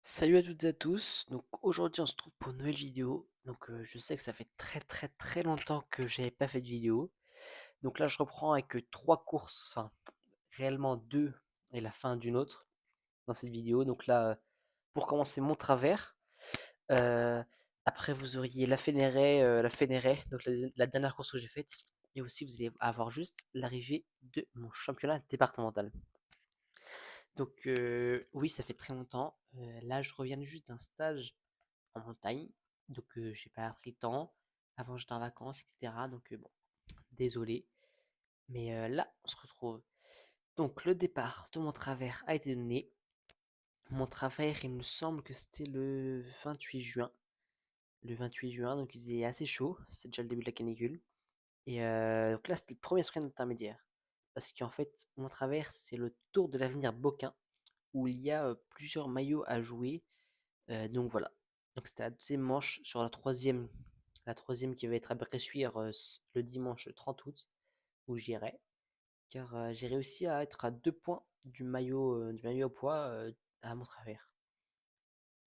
Salut à toutes et à tous. Donc aujourd'hui on se trouve pour une nouvelle vidéo. Donc je sais que ça fait très longtemps que j'avais pas fait de vidéo. Donc là je reprends avec trois courses, enfin réellement deux et la fin d'une autre dans cette vidéo. Donc là pour commencer mon travers. euh, Après vous auriez la Fénéret, donc la dernière course que j'ai faite. Et aussi vous allez avoir juste l'arrivée de mon championnat départemental. Donc oui ça fait très longtemps. Là je reviens juste d'un stage en montagne. Donc j'ai pas pris le temps. Avant j'étais en vacances, etc. Donc bon, désolé. Mais là, on se retrouve. Donc le départ de mon travers a été donné. Mon travers, il me semble que c'était le 28 juin. Le 28 juin, donc il faisait assez chaud. C'est déjà le début de la canicule. Et donc là, c'était le premier sprint intermédiaire. Parce qu'en fait, mon travers, c'est le Tour de l'avenir Boquin, où il y a plusieurs maillots à jouer. Donc voilà. Donc c'était la deuxième manche sur la troisième qui va être à Bressuire le dimanche 30 août, où j'irai. Car j'ai réussi à être à 2 points du maillot au poids à mon travers.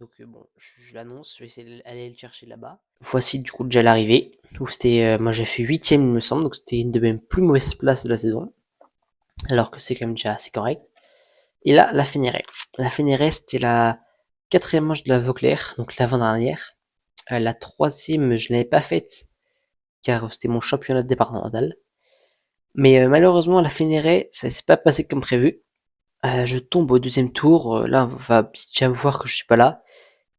Donc bon, je l'annonce, je vais essayer d'aller le chercher là-bas. Voici du coup déjà l'arrivée. Où c'était, moi j'ai fait huitième il me semble, donc c'était une de mes plus mauvaises places de la saison. Alors que c'est quand même déjà assez correct. Et là, la Fénéret. La Fénéret, c'était la quatrième manche de la Vauclair, donc l'avant-dernière. La troisième, je ne l'avais pas faite, car c'était mon championnat départemental. Mais malheureusement, la Fénéret, ça s'est pas passé comme prévu. Je tombe au deuxième tour. Là, on va déjà me voir que je suis pas là.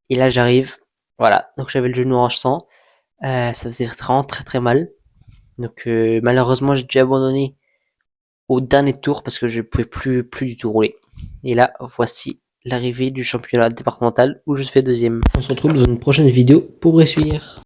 Et là, j'arrive. Voilà. Donc, j'avais le genou en sang. Ça faisait vraiment très mal. Donc, malheureusement, j'ai dû abandonner au dernier tour parce que je pouvais plus du tout rouler. Et là, voici l'arrivée du championnat départemental où je fais deuxième. On se retrouve dans une prochaine vidéo pour Bressuire.